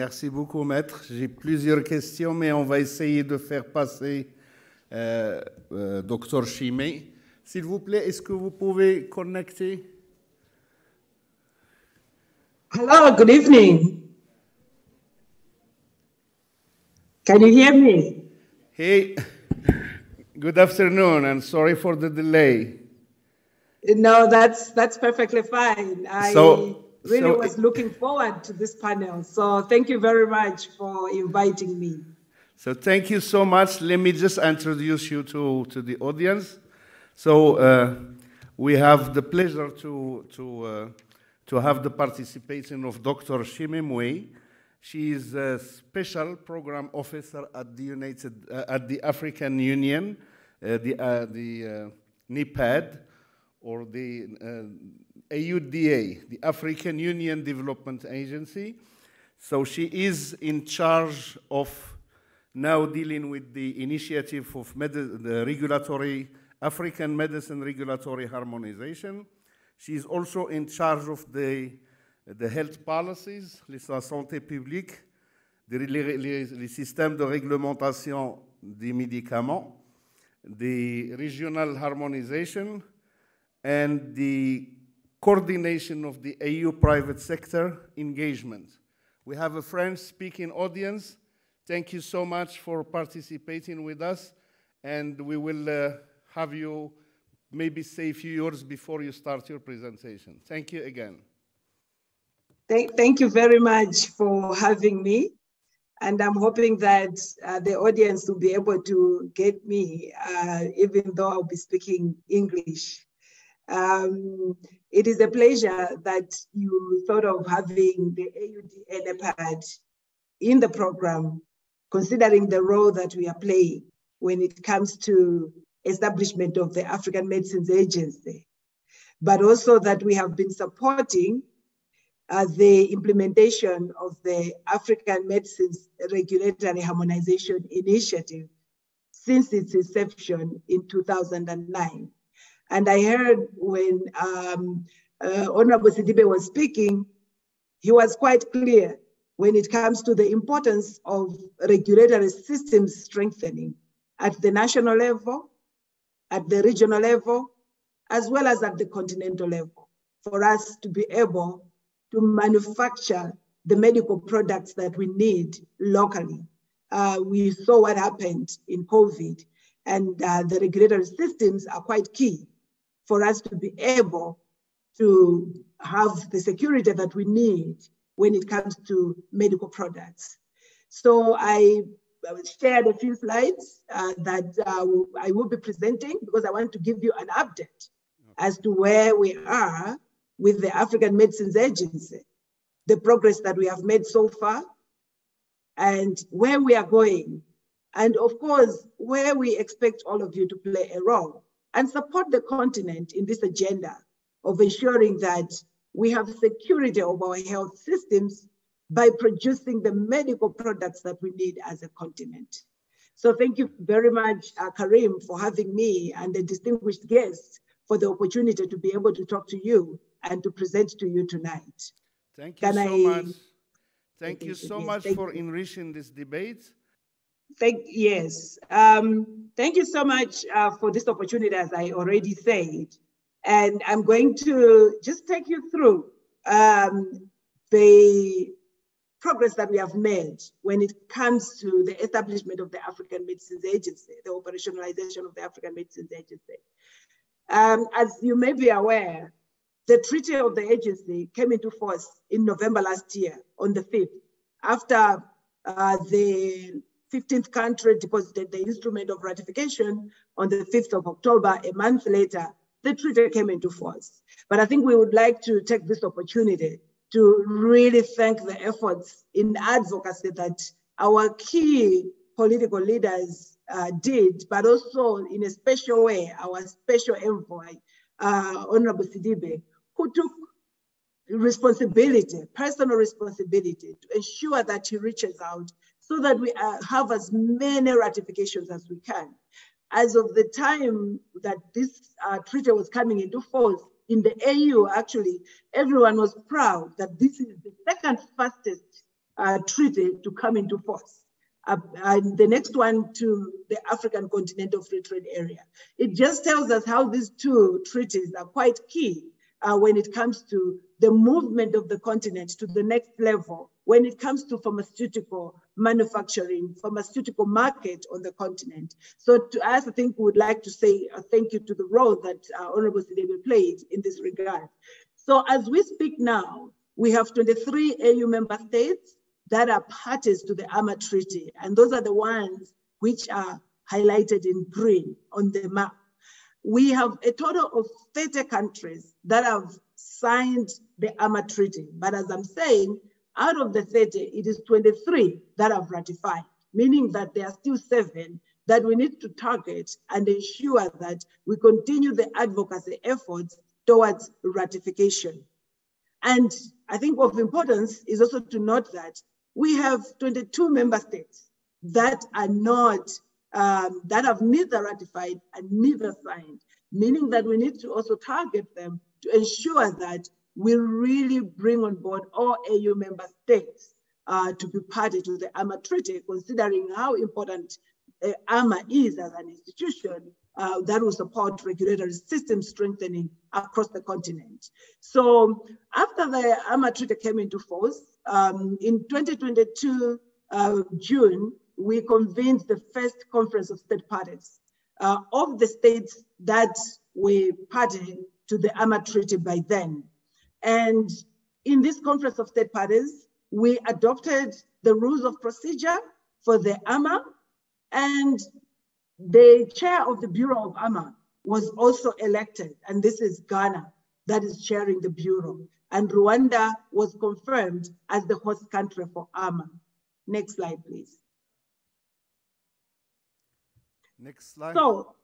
Merci beaucoup, Maître. J'ai plusieurs questions, mais on va essayer de faire passer Dr SMINE. S'il vous plaît, est-ce que vous pouvez connecter? Hello, good evening. Can you hear me? Hey, good afternoon, and sorry for the delay. No, that's perfectly fine. I really was looking forward to this panel. So thank you very much for inviting me. So thank you so much. Let me just introduce you to the audience. So we have the pleasure to have the participation of Dr. SMINE. She is a special program officer at the African Union, the NEPAD, or the AUDA, the African Union Development Agency. So she is in charge of now dealing with the initiative of the regulatory, African medicine regulatory harmonization. She is also in charge of the health policies, la santé-publique, les systèmes de réglementation des médicaments, the regional harmonization, and the coordination of the EU private sector engagement. We have a French-speaking audience. Thank you so much for participating with us, and we will have you maybe say a few words before you start your presentation. Thank you again. Thank you very much for having me, and I'm hoping that the audience will be able to get me, even though I'll be speaking English. It is a pleasure that you thought of having the AUD and NEPAD in the program, considering the role that we are playing when it comes to establishment of the African Medicines Agency, but also that we have been supporting the implementation of the African Medicines Regulatory Harmonization Initiative since its inception in 2009. And I heard when Honorable Sidibe was speaking, he was quite clear when it comes to the importance of regulatory systems strengthening at the national level, at the regional level, as well as at the continental level, for us to be able to manufacture the medical products that we need locally. We saw what happened in COVID, and the regulatory systems are quite key for us to be able to have the security that we need when it comes to medical products. So I shared a few slides that I will be presenting because I want to give you an update as to where we are with the African Medicines Agency, the progress that we have made so far, and where we are going, and of course, where we expect all of you to play a role and support the continent in this agenda of ensuring that we have security of our health systems by producing the medical products that we need as a continent. So thank you very much, Karim, for having me and the distinguished guests for the opportunity to be able to talk to you and to present to you tonight. Thank you so much. Thank you so much for enriching this debate. Thank you so much for this opportunity, as I already said. And I'm going to just take you through the progress that we have made when it comes to the establishment of the African Medicines Agency, the operationalization of the African Medicines Agency. As you may be aware, the treaty of the agency came into force in November last year on the 5th, after the 15th country deposited the instrument of ratification on the 5th of October. A month later, the treaty came into force. But I think we would like to take this opportunity to really thank the efforts in advocacy that our key political leaders did, but also in a special way, our special envoy, Honorable Sidibe, who took responsibility, personal responsibility, to ensure that he reaches out so that we have as many ratifications as we can. As of the time that this treaty was coming into force, in the AU, actually, everyone was proud that this is the second fastest treaty to come into force. And the next one to the African Continental Free Trade Area. It just tells us how these two treaties are quite key when it comes to the movement of the continent to the next level, when it comes to pharmaceutical manufacturing, pharmaceutical market on the continent. So to us, I think we would like to say a thank you to the role that Honorable Sidebe played in this regard. So as we speak now, we have 23 AU member states that are parties to the AMA Treaty. And those are the ones which are highlighted in green on the map. We have a total of 30 countries that have signed the AMA Treaty. But as I'm saying, out of the 30, it is 23 that have ratified, meaning that there are still 7 that we need to target and ensure that we continue the advocacy efforts towards ratification. And I think of importance is also to note that we have 22 member states that are not, that have neither ratified and neither signed, meaning that we need to also target them to ensure that we really bring on board all AU member states to be party to the AMA Treaty, considering how important AMA is as an institution that will support regulatory system strengthening across the continent. So after the AMA Treaty came into force, in 2022, June, we convened the first conference of state parties of the states that were party to the AMA Treaty by then. And in this conference of state parties, we adopted the rules of procedure for the AMA, and the chair of the Bureau of AMA was also elected, and this is Ghana that is chairing the Bureau. And Rwanda was confirmed as the host country for AMA. Next slide, please. Next slide. So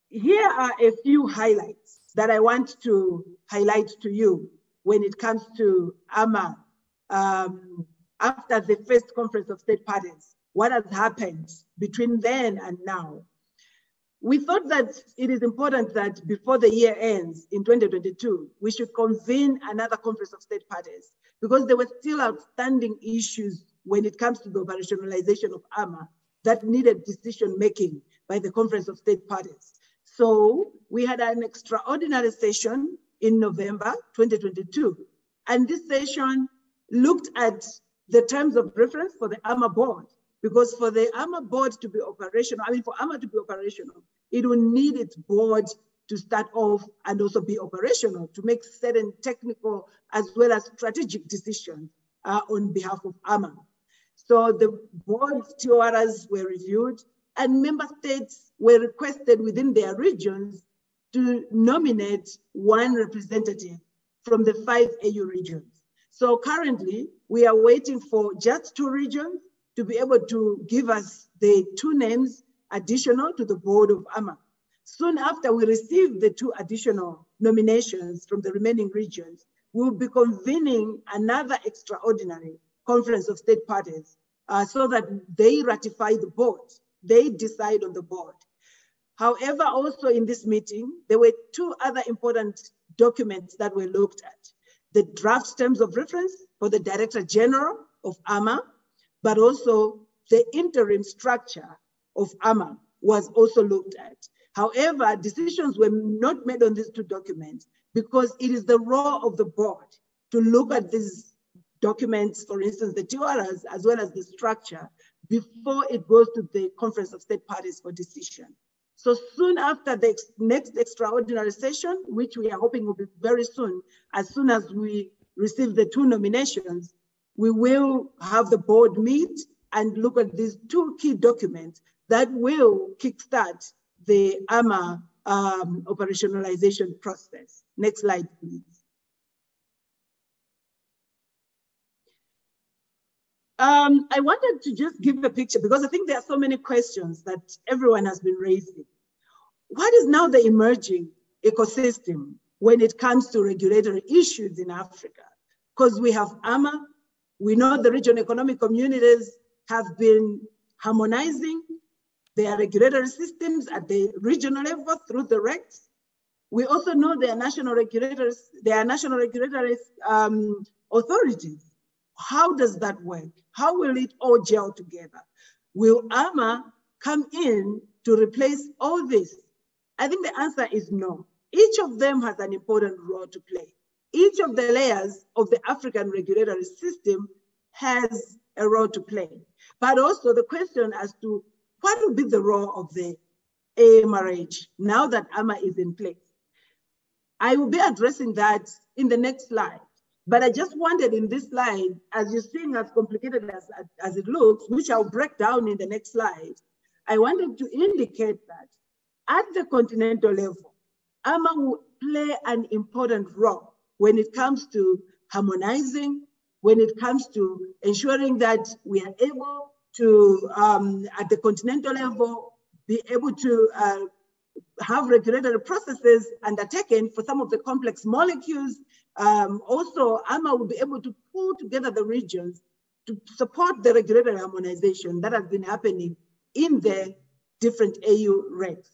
here are a few highlights that I want to highlight to you when it comes to AMA after the first conference of state parties. What has happened between then and now? We thought that it is important that before the year ends in 2022, we should convene another conference of state parties because there were still outstanding issues when it comes to the operationalization of AMA that needed decision-making by the conference of state parties. So we had an extraordinary session in November 2022, and this session looked at the terms of reference for the AMA board. Because for the AMA board to be operational, for AMA to be operational, it will need its board to start off and also be operational to make certain technical as well as strategic decisions on behalf of AMA. So the board TORs were reviewed and member states were requested within their regions to nominate one representative from the 5 AU regions. So currently we are waiting for just 2 regions to be able to give us the 2 names additional to the board of AMA. Soon after we receive the 2 additional nominations from the remaining regions, we'll be convening another extraordinary conference of state parties so that they ratify the board, they decide on the board. However, also in this meeting, there were 2 other important documents that were looked at. The draft terms of reference for the Director General of AMA, but also the interim structure of AMA was also looked at. However, decisions were not made on these 2 documents because it is the role of the board to look at these documents, for instance, the TORs, as well as the structure, before it goes to the Conference of State Parties for decision. So soon after the next extraordinary session, which we are hoping will be very soon as we receive the 2 nominations, we will have the board meet and look at these 2 key documents that will kickstart the AMA operationalization process. Next slide, please. I wanted to just give a picture because I think there are so many questions that everyone has been raising. What is now the emerging ecosystem when it comes to regulatory issues in Africa? Because we have AMA, we know the regional economic communities have been harmonizing their regulatory systems at the regional level through the regs. We also know their national regulatory authorities how does that work? How will it all gel together? Will AMA come in to replace all this? I think the answer is no. Each of them has an important role to play. Each of the layers of the African regulatory system has a role to play. But also the question as to what will be the role of the AMRH now that AMA is in place. I will be addressing that in the next slide. But I just wanted in this slide, as you're seeing as complicated as it looks, which I'll break down in the next slide, I wanted to indicate that at the continental level, AMA will play an important role when it comes to harmonizing, when it comes to ensuring that we are able to, at the continental level, be able to have regulatory processes undertaken for some of the complex molecules. Also, AMA will be able to pull together the regions to support the regulatory harmonization that has been happening in the different AU regs.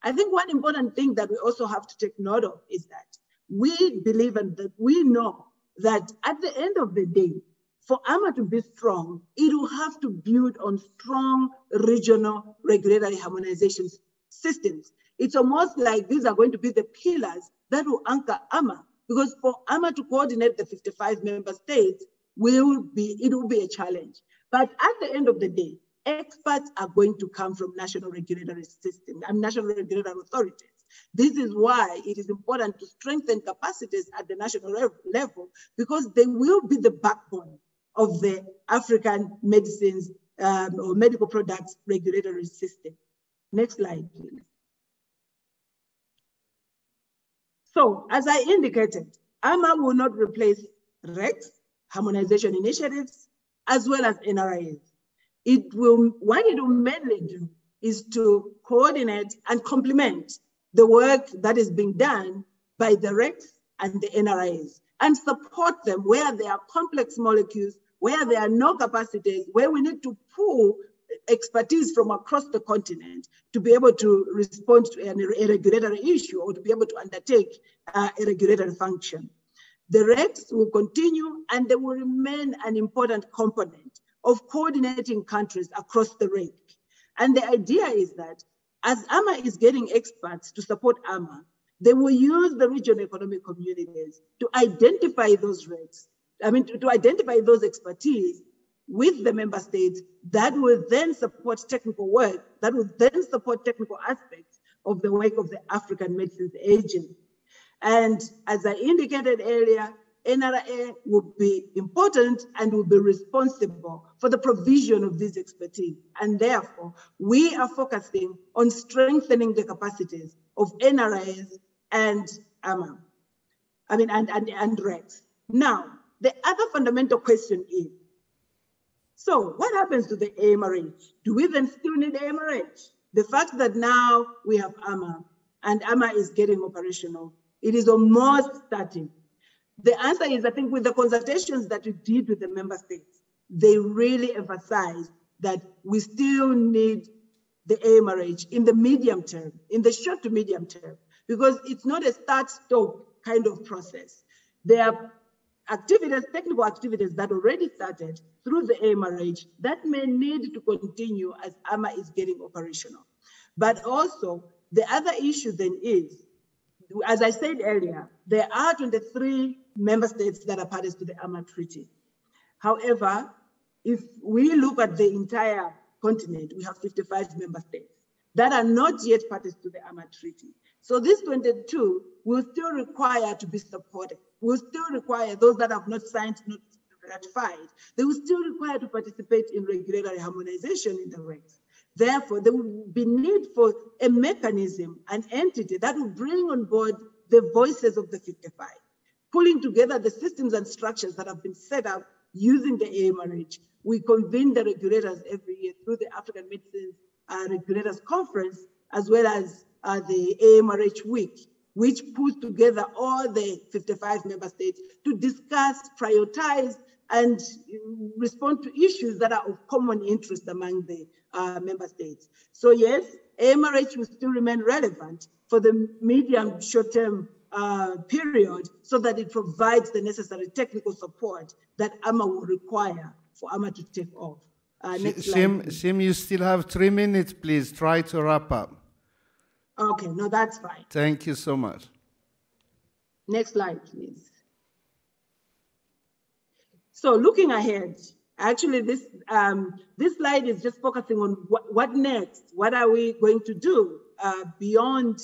I think one important thing that we also have to take note of is that we believe and that we know that at the end of the day, for AMA to be strong, it will have to build on strong regional regulatory harmonization systems. It's almost like these are going to be the pillars that will anchor AMA, because for AMA to coordinate the 55 member states, it will be a challenge. But at the end of the day, experts are going to come from national regulatory systems and national regulatory authorities. This is why it is important to strengthen capacities at the national level, because they will be the backbone of the African medicines or medical products regulatory system. Next slide, please. So, as I indicated, AMA will not replace RECs, harmonization initiatives, as well as NRIs. What it will mainly do is to coordinate and complement the work that is being done by the RECs and the NRIs, and support them where there are complex molecules, where there are no capacities, where we need to pull expertise from across the continent to be able to respond to a regulatory issue or to be able to undertake a regulatory function. The RECs will continue and they will remain an important component of coordinating countries across the REC. And the idea is that as AMA is getting experts to support AMA, they will use the regional economic communities to identify those RECs, to identify those expertise with the member states that will then support technical work, that will then support technical aspects of the work of the African Medicines Agency. And as I indicated earlier, NRA will be important and will be responsible for the provision of this expertise. And therefore, we are focusing on strengthening the capacities of NRAs and AMA, and RECs. Now, the other fundamental question is, so what happens to the AMRH? Do we then still need AMRH? The fact that now we have AMA and AMA is getting operational, it is almost starting. The answer is, I think with the consultations that we did with the member states, they really emphasize that we still need the AMRH in the medium term, in the short to medium term, because it's not a start-stop kind of process. There are activities, technical activities that already started through the AMRH that may need to continue as AMA is getting operational. But also, the other issue then is, as I said earlier, there are 23 member states that are parties to the AMA Treaty. However, if we look at the entire continent, we have 55 member states that are not yet parties to the AMA Treaty. So this 22 will still require to be supported. Will still require those that have not signed, not ratified. They will still require to participate in regulatory harmonization in the regs. Therefore, there will be need for a mechanism, an entity that will bring on board the voices of the 55, pulling together the systems and structures that have been set up using the AMRH. We convene the regulators every year through the African Medicines Regulators Conference, as well as the AMRH Week, which pulls together all the 55 member states to discuss, prioritize, and respond to issues that are of common interest among the member states. So yes, AMRH will still remain relevant for the medium short-term period, so that it provides the necessary technical support that AMA will require for AMA to take off. Next slide. Sim, you still have 3 minutes, please. Try to wrap up. Okay, no, that's fine. Thank you so much. Next slide, please. So looking ahead, actually this slide is just focusing on what next? What are we going to do beyond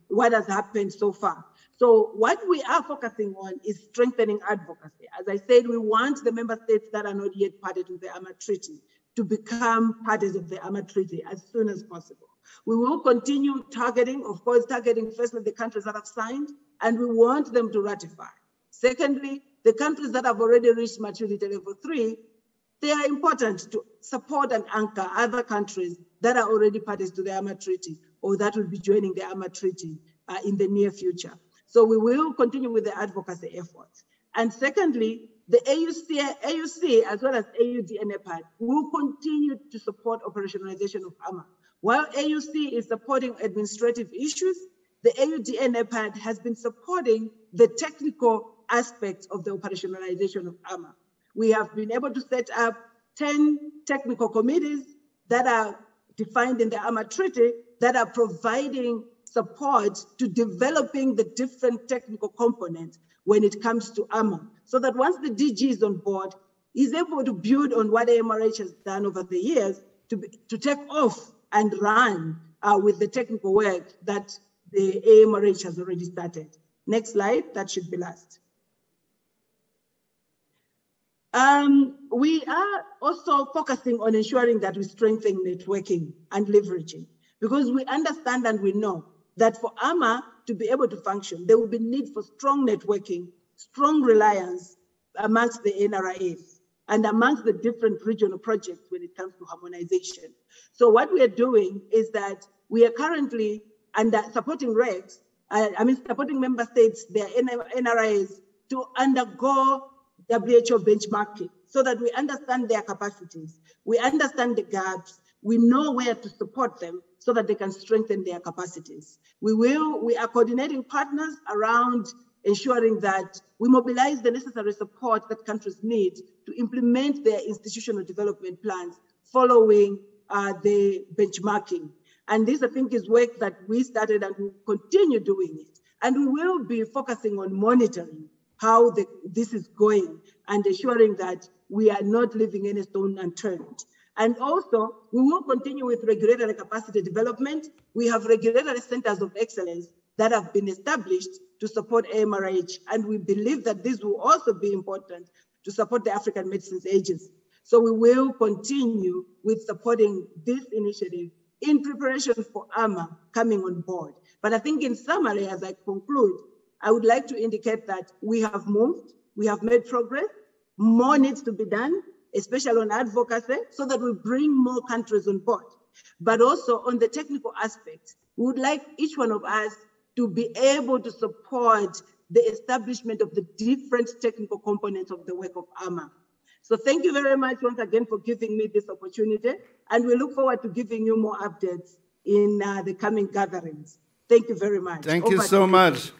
what has happened so far? So what we are focusing on is strengthening advocacy. As I said, we want the member states that are not yet party to the AMA Treaty to become parties of the AMA Treaty as soon as possible. We will continue targeting, of course, targeting firstly the countries that have signed, and we want them to ratify. Secondly, the countries that have already reached maturity level 3, they are important to support and anchor other countries that are already parties to the AMA Treaty or that will be joining the AMA Treaty in the near future. So we will continue with the advocacy efforts. And secondly, the AUC as well as AUD and NEPAD will continue to support operationalization of AMA. While AUC is supporting administrative issues, the AUD and NEPAD has been supporting the technical aspects of the operationalization of AMA. We have been able to set up 10 technical committees that are defined in the AMA Treaty that are providing support to developing the different technical components when it comes to AMA, so that once the DG is on board, he's able to build on what AMRH has done over the years to take off and run with the technical work that the AMRH has already started. Next slide, that should be last. We are also focusing on ensuring that we strengthen networking and leveraging, because we understand and we know that for AMA to be able to function, there will be need for strong networking, strong reliance amongst the NRIs and amongst the different regional projects when it comes to harmonization. So what we are doing is that we are currently supporting regs, supporting member states, their NRIs, to undergo WHO benchmarking so that we understand their capacities, we understand the gaps, we know where to support them so that they can strengthen their capacities. We are coordinating partners around ensuring that we mobilize the necessary support that countries need to implement their institutional development plans following the benchmarking. And this, I think, is work that we started and we'll continue doing it. And we will be focusing on monitoring how this is going and ensuring that we are not leaving any stone unturned. And also, we will continue with regulatory capacity development. We have regulatory centers of excellence that have been established to support AMRH, and we believe that this will also be important to support the African Medicines Agency. So we will continue with supporting this initiative in preparation for AMA coming on board. But I think in summary, as I conclude, I would like to indicate that we have moved, we have made progress, more needs to be done, especially on advocacy, so that we bring more countries on board. But also on the technical aspects, we would like each one of us to be able to support the establishment of the different technical components of the work of AMA. So thank you very much once again for giving me this opportunity, and we look forward to giving you more updates in the coming gatherings. Thank you very much. Thank you so much.